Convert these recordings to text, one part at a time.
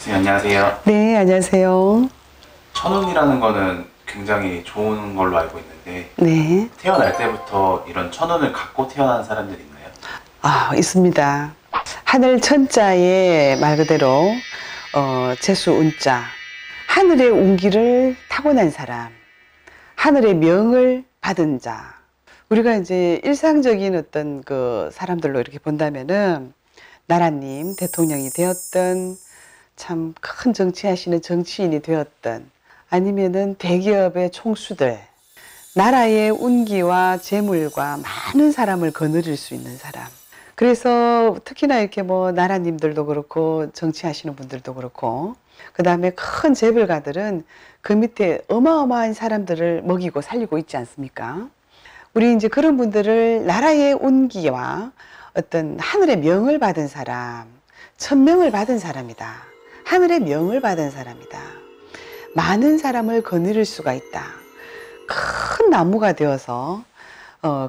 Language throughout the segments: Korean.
선생님 안녕하세요. 네, 안녕하세요. 천운이라는 거는 굉장히 좋은 걸로 알고 있는데 네. 태어날 때부터 이런 천운을 갖고 태어난 사람들이 있나요? 있습니다. 하늘 천자에 말 그대로 재수 운자, 하늘의 운기를 타고난 사람, 하늘의 명을 받은 자. 우리가 이제 일상적인 어떤 그 사람들로 이렇게 본다면은 나라님, 대통령이 되었던, 참 큰 정치하시는 정치인이 되었던, 아니면은 대기업의 총수들, 나라의 운기와 재물과 많은 사람을 거느릴 수 있는 사람. 그래서 특히나 이렇게 뭐 나라님들도 그렇고 정치하시는 분들도 그렇고 그 다음에 큰 재벌가들은 그 밑에 어마어마한 사람들을 먹이고 살리고 있지 않습니까? 우리 이제 그런 분들을 나라의 운기와 어떤 하늘의 명을 받은 사람, 천명을 받은 사람이다. 하늘의 명을 받은 사람이다. 많은 사람을 거느릴 수가 있다. 큰 나무가 되어서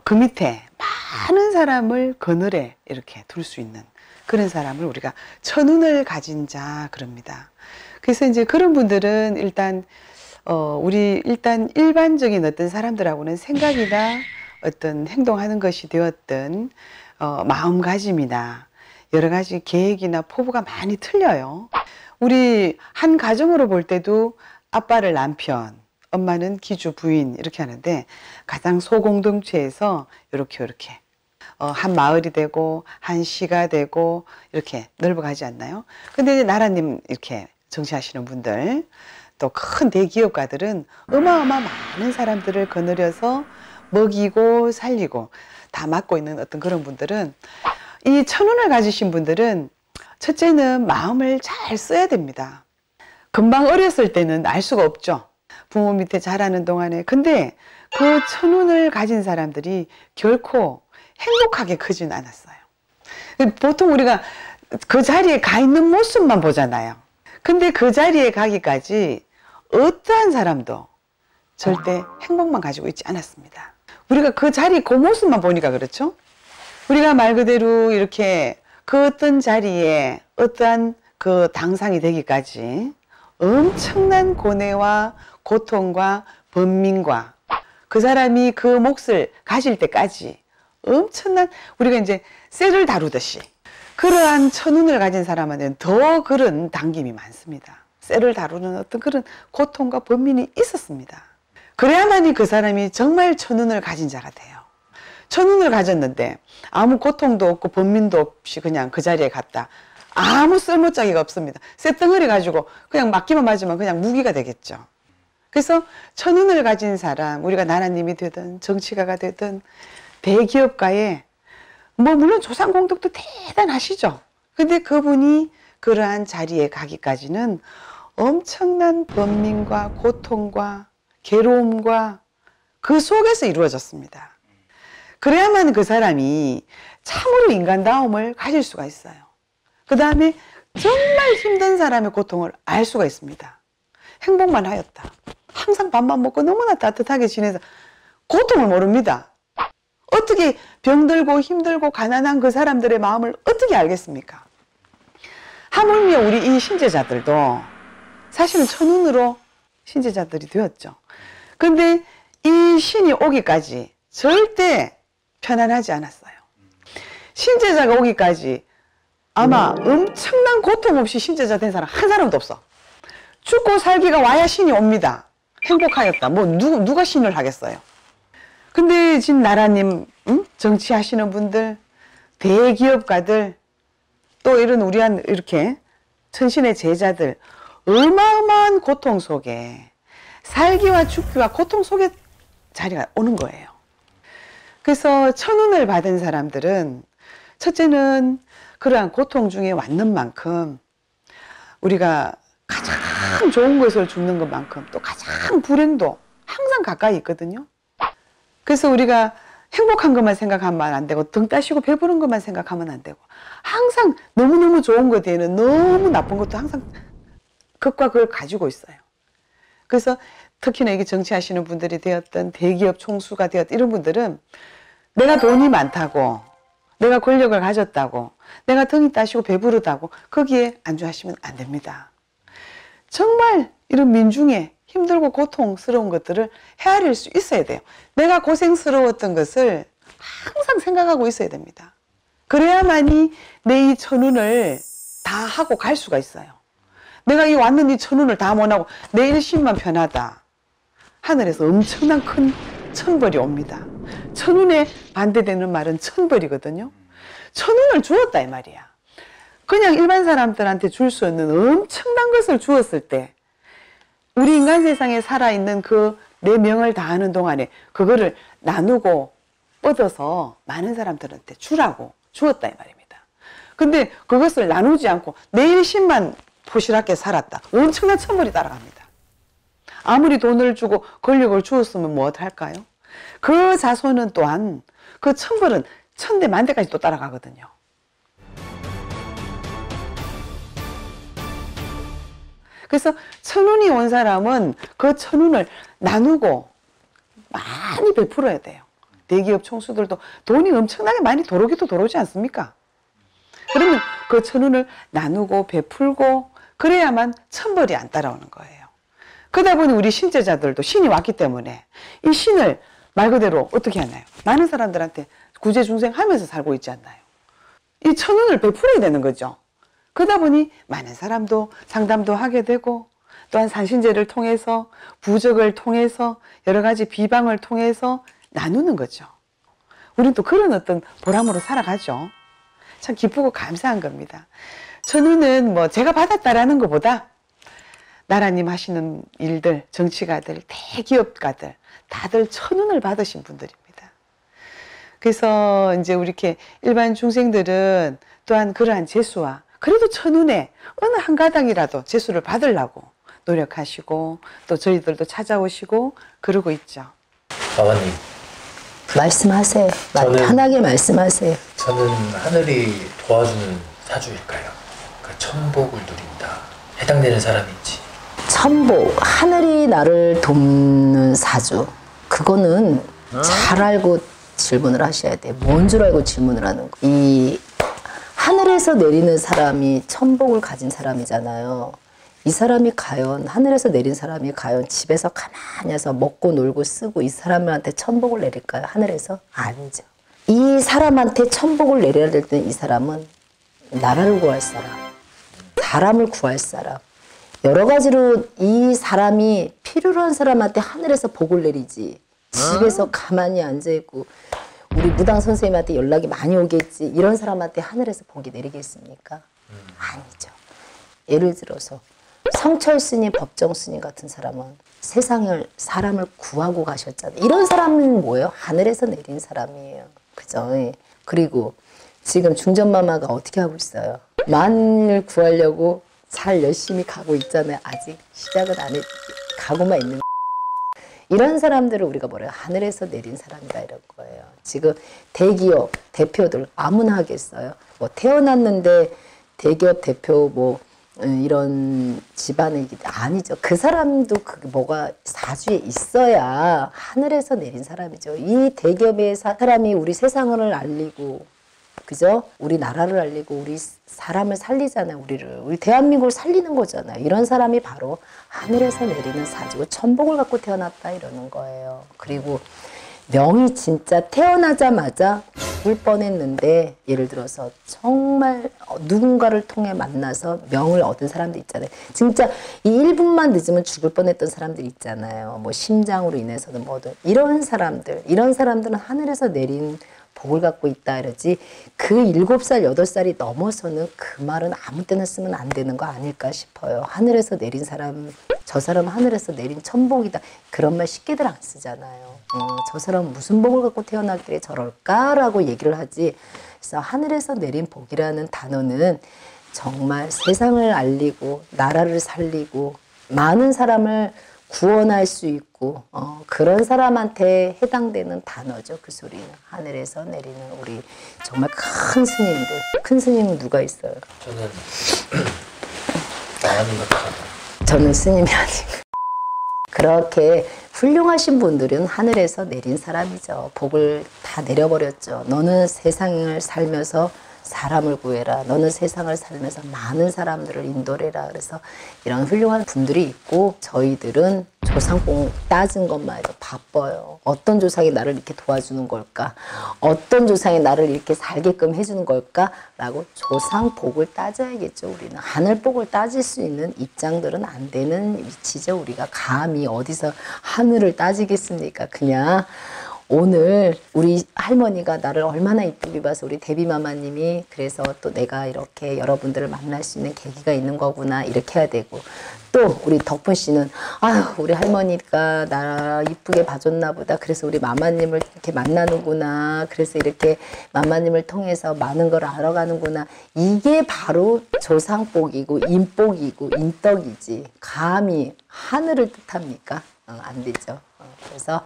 그 밑에 많은 사람을 그늘에 이렇게 둘 수 있는 그런 사람을 우리가 천운을 가진 자 그럽니다. 그래서 이제 그런 분들은 일단 우리 일단 일반적인 어떤 사람들하고는 생각이나 어떤 행동하는 것이 되었던 마음가짐이나 여러 가지 계획이나 포부가 많이 틀려요. 우리 한 가정으로 볼 때도 아빠를 남편, 엄마는 기주 부인 이렇게 하는데 가장 소공동체에서 이렇게 한 마을이 되고 한 시가 되고 이렇게 넓어가지 않나요? 근데 이제 나라님 이렇게 정치하시는 분들 또 큰 대기업가들은 어마어마 많은 사람들을 거느려서 먹이고 살리고 다 맡고 있는 어떤 그런 분들은 이 천운을 가지신 분들은 첫째는 마음을 잘 써야 됩니다. 금방 어렸을 때는 알 수가 없죠. 부모 밑에 자라는 동안에. 근데 그 천운을 가진 사람들이 결코 행복하게 크진 않았어요. 보통 우리가 그 자리에 가 있는 모습만 보잖아요. 근데 그 자리에 가기까지 어떠한 사람도 절대 행복만 가지고 있지 않았습니다. 우리가 그 자리 그 모습만 보니까 그렇죠? 우리가 말 그대로 이렇게 그 어떤 자리에 어떠한 그 당상이 되기까지 엄청난 고뇌와 고통과 번민과 그 사람이 그 몫을 가질 때까지 엄청난 우리가 이제 쇠를 다루듯이 그러한 천운을 가진 사람한테는 더 그런 당김이 많습니다. 쇠를 다루는 어떤 그런 고통과 번민이 있었습니다. 그래야만이 그 사람이 정말 천운을 가진 자가 돼요. 천운을 가졌는데 아무 고통도 없고 번민도 없이 그냥 그 자리에 갔다. 아무 쓸모짜기가 없습니다. 쇳덩어리 가지고 그냥 맞기만 맞으면 그냥 무기가 되겠죠. 그래서 천운을 가진 사람, 우리가 나라님이 되든 정치가가 되든 대기업가에 뭐 물론 조상공덕도 대단하시죠. 근데 그분이 그러한 자리에 가기까지는 엄청난 번민과 고통과 괴로움과 그 속에서 이루어졌습니다. 그래야만 그 사람이 참으로 인간다움을 가질 수가 있어요. 그 다음에 정말 힘든 사람의 고통을 알 수가 있습니다. 행복만 하였다. 항상 밥만 먹고 너무나 따뜻하게 지내서 고통을 모릅니다. 어떻게 병들고 힘들고 가난한 그 사람들의 마음을 어떻게 알겠습니까? 하물며 우리 이 신제자들도 사실은 천운으로 신제자들이 되었죠. 근데 이 신이 오기까지 절대 편안하지 않았어요. 신제자가 오기까지 아마 엄청난 고통 없이 신제자 된 사람 한 사람도 없어. 죽고 살기가 와야 신이 옵니다. 행복하였다. 뭐 누가 신을 하겠어요. 근데 지금 나라님 정치하시는 분들, 대기업가들, 또 이런 우리한 이렇게 천신의 제자들 어마어마한 고통 속에 살기와 죽기와 고통 속에 자리가 오는 거예요. 그래서 천운을 받은 사람들은 첫째는 그러한 고통 중에 왔는 만큼 우리가 가장 좋은 것을 주는 것만큼 또 가장 불행도 항상 가까이 있거든요. 그래서 우리가 행복한 것만 생각하면 안 되고 등 따시고 배부른 것만 생각하면 안 되고 항상 너무너무 좋은 것 뒤에는 너무 나쁜 것도 항상 극과 극을 가지고 있어요. 그래서 특히나 이게 정치하시는 분들이 되었던 대기업 총수가 되었던 이런 분들은 내가 돈이 많다고 내가 권력을 가졌다고 내가 등이 따시고 배부르다고 거기에 안주하시면 안 됩니다. 정말 이런 민중의 힘들고 고통스러운 것들을 헤아릴 수 있어야 돼요. 내가 고생스러웠던 것을 항상 생각하고 있어야 됩니다. 그래야만이 내 이 천운을 다 하고 갈 수가 있어요. 내가 이 왔는 이 천운을 다 못하고 내 일심만 편하다. 하늘에서 엄청난 큰 천벌이 옵니다. 천운에 반대되는 말은 천벌이거든요. 천운을 주었다 이 말이야. 그냥 일반 사람들한테 줄 수 없는 엄청난 것을 주었을 때 우리 인간 세상에 살아있는 그 내 명을 다하는 동안에 그거를 나누고 뻗어서 많은 사람들한테 주라고 주었다 이 말입니다. 근데 그것을 나누지 않고 내 일심만 포시랗게 살았다. 엄청난 천벌이 따라갑니다. 아무리 돈을 주고 권력을 주었으면 무엇할까요? 그 자손은 또한 그 천벌은 천대 만대까지 또 따라가거든요. 그래서 천운이 온 사람은 그 천운을 나누고 많이 베풀어야 돼요. 대기업 총수들도 돈이 엄청나게 많이 들어오기도 들어오지 않습니까? 그러면 그 천운을 나누고 베풀고 그래야만 천벌이 안 따라오는 거예요. 그러다 보니 우리 신제자들도 신이 왔기 때문에 이 신을 말 그대로 어떻게 하나요? 많은 사람들한테 구제중생하면서 살고 있지 않나요? 이 천운을 베풀어야 되는 거죠. 그러다 보니 많은 사람도 상담도 하게 되고 또한 산신제를 통해서 부적을 통해서 여러 가지 비방을 통해서 나누는 거죠. 우리는 또 그런 어떤 보람으로 살아가죠. 참 기쁘고 감사한 겁니다. 천운은 뭐 제가 받았다라는 것보다 나라님 하시는 일들, 정치가들, 대기업가들 다들 천운을 받으신 분들입니다. 그래서 이제 우리 이렇게 일반 중생들은 또한 그러한 재수와 그래도 천운에 어느 한 가닥이라도 재수를 받으려고 노력하시고 또 저희들도 찾아오시고 그러고 있죠. 아버님. 말씀하세요. 편하게 말씀하세요. 저는 하늘이 도와주는 사주일까요? 그 천복을 누린다. 해당되는 사람인지. 천복, 하늘이 나를 돕는 사주. 그거는 잘 알고 질문을 하셔야 돼요. 뭔 줄 알고 질문을 하는 거. 이 하늘에서 내리는 사람이 천복을 가진 사람이잖아요. 이 사람이 과연 하늘에서 내린 사람이 과연 집에서 가만히 해서 먹고 놀고 쓰고 이 사람한테 천복을 내릴까요? 하늘에서? 아니죠. 이 사람한테 천복을 내려야 될 때는 이 사람은 나라를 구할 사람, 사람을 구할 사람, 여러 가지로 이 사람이 필요로 한 사람한테 하늘에서 복을 내리지 집에서 가만히 앉아있고 우리 무당 선생님한테 연락이 많이 오겠지 이런 사람한테 하늘에서 복이 내리겠습니까? 아니죠. 예를 들어서 성철 스님, 법정 스님 같은 사람은 세상을 사람을 구하고 가셨잖아요. 이런 사람은 뭐예요? 하늘에서 내린 사람이에요. 그죠? 그리고 지금 중전마마가 어떻게 하고 있어요? 만을 구하려고 잘 열심히 가고 있잖아요. 아직 시작은 안 했, 가고만 있는 이런 사람들을 우리가 뭐래요? 하늘에서 내린 사람이다 이런 거예요. 지금 대기업 대표들 아무나 하겠어요. 뭐 태어났는데 대기업 대표 뭐 이런 집안의 아니죠. 그 사람도 그 뭐가 사주에 있어야 하늘에서 내린 사람이죠. 이 대기업의 사람이 우리 세상을 알리고 그죠? 우리 나라를 알리고 우리 사람을 살리잖아요. 우리 대한민국을 살리는 거잖아요. 이런 사람이 바로 하늘에서 내리는 사주고 천복을 갖고 태어났다 이러는 거예요. 그리고 명이 진짜 태어나자마자 죽을 뻔했는데 예를 들어서 정말 누군가를 통해 만나서 명을 얻은 사람들 있잖아요. 진짜 이 1분만 늦으면 죽을 뻔했던 사람들 있잖아요. 뭐 심장으로 인해서든 뭐든 이런 사람들은 하늘에서 내린 복을 갖고 있다 이러지 그 7살, 8살이 넘어서는 그 말은 아무 때나 쓰면 안 되는 거 아닐까 싶어요. 하늘에서 내린 사람, 저 사람은 하늘에서 내린 천복이다. 그런 말 쉽게들 안 쓰잖아요. 저 사람은 무슨 복을 갖고 태어났길래 저럴까라고 얘기를 하지. 그래서 하늘에서 내린 복이라는 단어는 정말 세상을 알리고 나라를 살리고 많은 사람을 구원할 수 있고 그런 사람한테 해당되는 단어죠. 그 소리는 하늘에서 내리는 우리 정말 큰 스님들. 큰 스님은 누가 있어요? 저는 나가는 것 같아요. 저는 스님이 아니고 그렇게 훌륭하신 분들은 하늘에서 내린 사람이죠. 복을 다 내려버렸죠. 너는 세상을 살면서 사람을 구해라. 너는 세상을 살면서 많은 사람들을 인도해라. 그래서 이런 훌륭한 분들이 있고 저희들은 조상복 따진 것만 해도 바빠요. 어떤 조상이 나를 이렇게 도와주는 걸까? 어떤 조상이 나를 이렇게 살게끔 해주는 걸까? 라고 조상복을 따져야겠죠. 우리는 하늘복을 따질 수 있는 입장들은 안 되는 위치죠. 우리가 감히 어디서 하늘을 따지겠습니까? 그냥 오늘 우리 할머니가 나를 얼마나 이쁘게 봐서 우리 데뷔마마님이 그래서 또 내가 이렇게 여러분들을 만날 수 있는 계기가 있는 거구나 이렇게 해야 되고 또 우리 덕분 씨는 아유 우리 할머니가 나 이쁘게 봐줬나 보다 그래서 우리 마마님을 이렇게 만나는구나 그래서 이렇게 마마님을 통해서 많은 걸 알아가는구나 이게 바로 조상복이고 인복이고 인덕이지 감히 하늘을 뜻합니까? 안 되죠. 그래서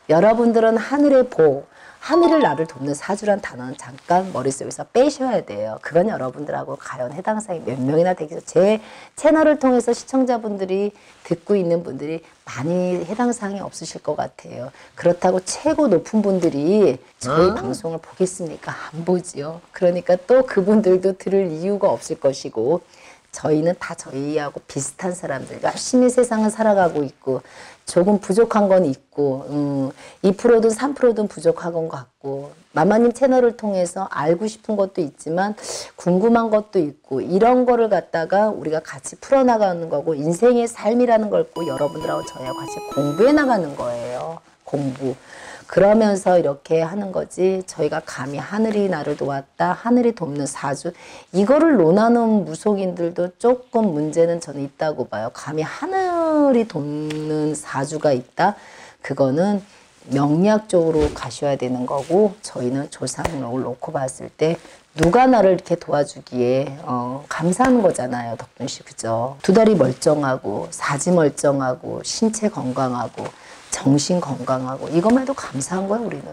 여러분들은 하늘의 복, 하늘을 나를 돕는 사주란 단어는 잠깐 머릿속에서 빼셔야 돼요. 그건 여러분들하고 과연 해당 사항이 몇 명이나 되겠어요. 제 채널을 통해서 시청자분들이 듣고 있는 분들이 많이 해당 사항이 없으실 것 같아요. 그렇다고 최고 높은 분들이 저희 방송을 보겠습니까? 안 보지요. 그러니까 또 그분들도 들을 이유가 없을 것이고 저희는 다 저희하고 비슷한 사람들 열심히 세상을 살아가고 있고 조금 부족한 건 있고 2%든 3%든 부족한 것 같고 마마님 채널을 통해서 알고 싶은 것도 있지만 궁금한 것도 있고 이런 거를 갖다가 우리가 같이 풀어나가는 거고 인생의 삶이라는 걸 꼭 여러분들하고 저희하고 같이 공부해 나가는 거예요. 공부. 그러면서 이렇게 하는 거지 저희가 감히 하늘이 나를 도왔다 하늘이 돕는 사주 이거를 논하는 무속인들도 조금 문제는 저는 있다고 봐요. 감히 하늘이 돕는 사주가 있다 그거는 명리학적으로 가셔야 되는 거고 저희는 조상록을 놓고 봤을 때 누가 나를 이렇게 도와주기에 감사하는 거잖아요. 덕분씨 그죠? 두 다리 멀쩡하고 사지 멀쩡하고 신체 건강하고 정신 건강하고 이것만 해도 감사한 거야 우리는.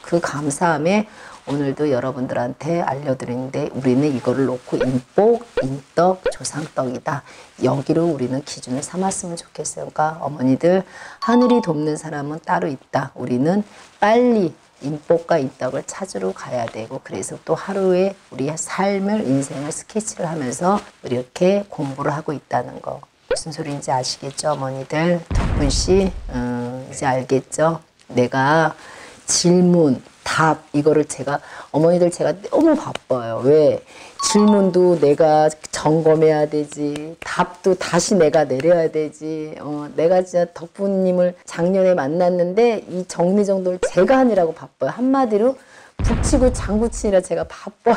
그 감사함에 오늘도 여러분들한테 알려드리는데 우리는 이거를 놓고 인복, 인덕, 조상덕이다. 여기로 우리는 기준을 삼았으면 좋겠어요. 그러니까 어머니들 하늘이 돕는 사람은 따로 있다. 우리는 빨리 인복과 인덕을 찾으러 가야 되고 그래서 또 하루에 우리의 삶을 인생을 스케치를 하면서 이렇게 공부를 하고 있다는 거. 무슨 소리인지 아시겠죠 어머니들? 덕분씨 이제 알겠죠? 내가 질문, 답 이거를 제가 어머니들 제가 너무 바빠요. 왜? 질문도 내가 점검해야 되지 답도 다시 내가 내려야 되지 내가 진짜 덕분님을 작년에 만났는데 이 정리정돈을 제가 하느라고 바빠요. 한마디로 북치고 장구치느라 제가 바빠요.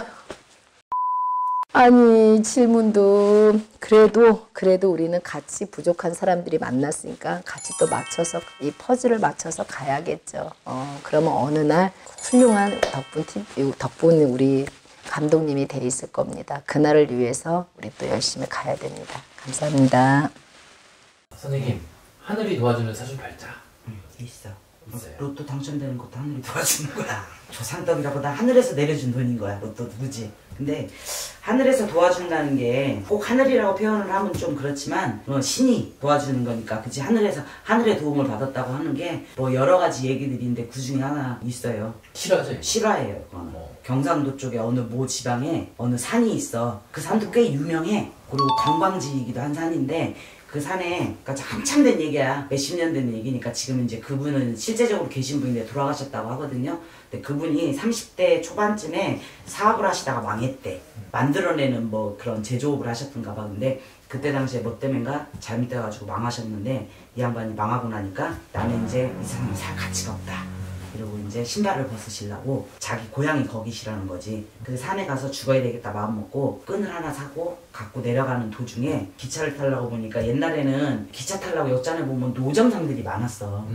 아니 질문도 그래도 우리는 같이 부족한 사람들이 만났으니까 같이 또 맞춰서 이 퍼즐을 맞춰서 가야겠죠. 그러면 어느 날 훌륭한 덕분 우리 감독님이 돼 있을 겁니다. 그날을 위해서 우리 또 열심히 가야 됩니다. 감사합니다. 선생님 하늘이 도와주는 사주 발자 있어. 있어요. 로또 당첨되는 것도 하늘이 도와주는 거야. 조상떡이라보다 하늘에서 내려준 돈인 거야. 로또 누구지? 근데 하늘에서 도와준다는 게 꼭 하늘이라고 표현을 하면 좀 그렇지만 신이 도와주는 거니까 그치 하늘에서 하늘의 도움을 받았다고 하는 게 뭐 여러 가지 얘기들인데 그 중에 하나 있어요. 실화죠? 실화예요. 경상도 쪽에 어느 모 지방에 어느 산이 있어. 그 산도 꽤 유명해. 그리고 관광지이기도 한 산인데 그 산에 그러니까 한참 된 얘기야. 몇십 년 된 얘기니까 지금 이제 그분은 실제적으로 계신 분인데 돌아가셨다고 하거든요. 근데 그분이 30대 초반쯤에 사업을 하시다가 망했대. 만들어내는 뭐 그런 제조업을 하셨던가 봐. 근데 그때 당시에 뭐 때문인가 잘못돼가지고 망하셨는데 이 양반이 망하고 나니까 나는 이제 이 사람은 살 가치가 없다. 이러고 이제 신발을 벗으시려고 자기 고향이 거기시라는 거지. 그 산에 가서 죽어야 되겠다 마음 먹고 끈을 하나 사고 갖고 내려가는 도중에 기차를 타려고 보니까 옛날에는 기차 타려고 역전에 보면 노점상들이 많았어.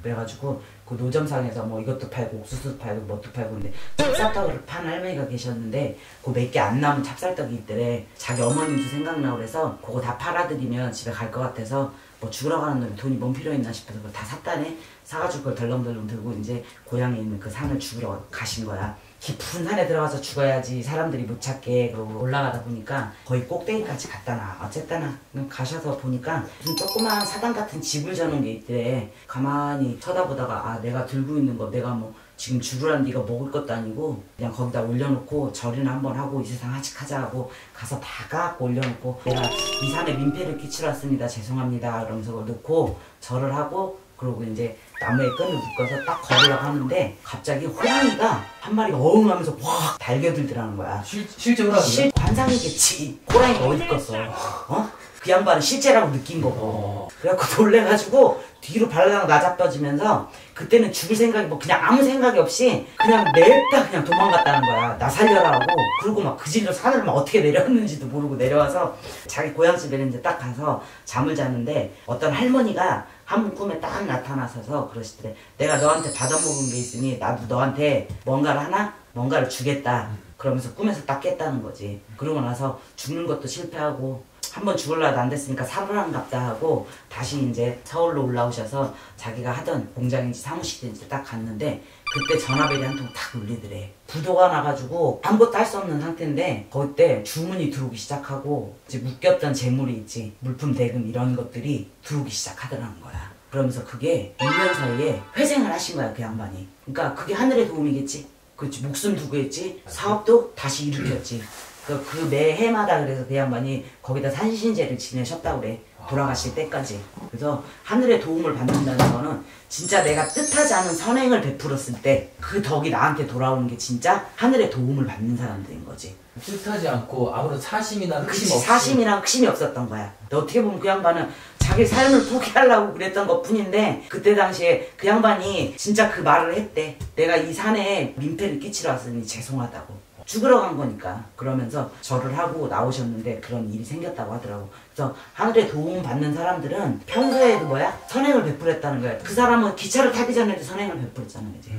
그래가지고 그 노점상에서 뭐 이것도 팔고 옥수수 팔고 뭣도 팔고 근데 찹쌀떡을 판 할머니가 계셨는데 그 몇 개 안 남은 찹쌀떡이 있더래. 자기 어머님도 생각나고 그래서 그거 다 팔아드리면 집에 갈 것 같아서 뭐 죽으러 가는 놈이 돈이 뭔 필요했나 싶어서 그걸 다 샀다네. 사가지고 그걸 덜렁덜렁 들고 이제 고향에 있는 그 산을 죽으러 가신 거야. 깊은 산에 들어가서 죽어야지 사람들이 못 찾게. 그러고 올라가다 보니까 거의 꼭대기까지 갔다나 어쨌다나 가셔서 보니까 무슨 조그마한 사당 같은 집을 져놓은 게 있대. 가만히 쳐다보다가 아 내가 들고 있는 거 내가 뭐 지금 죽으란 네가 먹을 것도 아니고 그냥 거기다 올려놓고 절이나 한번 하고 이 세상 하직하자 하고 가서 다 갖고 올려놓고 내가 이 산에 민폐를 끼치러 왔습니다. 죄송합니다. 그러면서 그걸 넣고 절을 하고 그러고 이제 나무에 끈을 묶어서 딱 걸으려고 하는데 갑자기 호랑이가 한 마리가 어흥하면서 확 달겨들더라는 거야. 실제로 하는 관상이겠지. 호랑이가 어디 껐어. 어? 그 양반은 실제라고 느낀 거고. 그래갖고 놀래가지고 뒤로 발라당 나자빠지면서 그때는 죽을 생각이 뭐 그냥 아무 생각이 없이 그냥 냅다 그냥 도망갔다는 거야. 나 살려라 하고. 그리고 막 그 질로 산을 막 어떻게 내려왔는지도 모르고 내려와서 자기 고향집에 이제 딱 가서 잠을 자는데 어떤 할머니가 한 분 꿈에 딱 나타나셔서 그러시더래. 내가 너한테 받아먹은 게 있으니 나도 너한테 뭔가를 하나? 뭔가를 주겠다. 그러면서 꿈에서 딱 깼다는 거지. 그러고 나서 죽는 것도 실패하고 한번 죽으려도 안 됐으니까 살으란갑다 하고 다시 이제 서울로 올라오셔서 자기가 하던 공장인지 사무실인지 딱 갔는데 그때 전화벨이 한 통 탁 울리더래. 부도가 나가지고 아무것도 할 수 없는 상태인데 그때 주문이 들어오기 시작하고 이제 묶였던 재물이 있지 물품 대금 이런 것들이 들어오기 시작하더라는 거야. 그러면서 그게 1년 사이에 회생을 하신 거야 그 양반이. 그러니까 그게 하늘의 도움이겠지. 그렇지. 목숨 두고 했지. 사업도 다시 일으켰지. 그 매해마다 그래서 그 양반이 거기다 산신제를 지내셨다고 그래. 돌아가실 때까지. 그래서 하늘의 도움을 받는다는 거는 진짜 내가 뜻하지 않은 선행을 베풀었을 때 그 덕이 나한테 돌아오는 게 진짜 하늘의 도움을 받는 사람들인 거지. 뜻하지 않고 아무런 사심이나 흑심 그치, 없이 사심이랑 흑심이 없었던 거야. 어떻게 보면 그 양반은 자기 삶을 포기하려고 그랬던 것 뿐인데 그때 당시에 그 양반이 진짜 그 말을 했대. 내가 이 산에 민폐를 끼치러 왔으니 죄송하다고. 죽으러 간 거니까. 그러면서 절을 하고 나오셨는데 그런 일이 생겼다고 하더라고. 그래서 하늘의 도움 받는 사람들은 평소에도 선행을 베풀었다는 거야. 그 사람은 기차를 타기 전에도 선행을 베풀었잖아, 그지?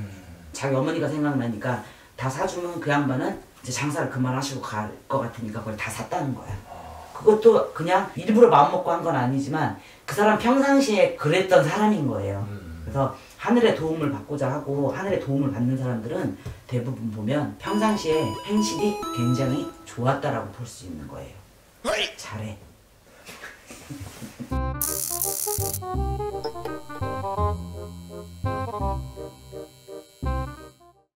자기 어머니가 생각나니까 다 사주면 그 양반은 이제 장사를 그만하시고 갈 것 같으니까 그걸 다 샀다는 거야. 그것도 그냥 일부러 마음먹고 한 건 아니지만 그 사람 평상시에 그랬던 사람인 거예요. 그래서 하늘의 도움을 받고자 하고 하늘의 도움을 받는 사람들은 대부분 보면 평상시에 행실이 굉장히 좋았다라고 볼 수 있는 거예요. 잘해.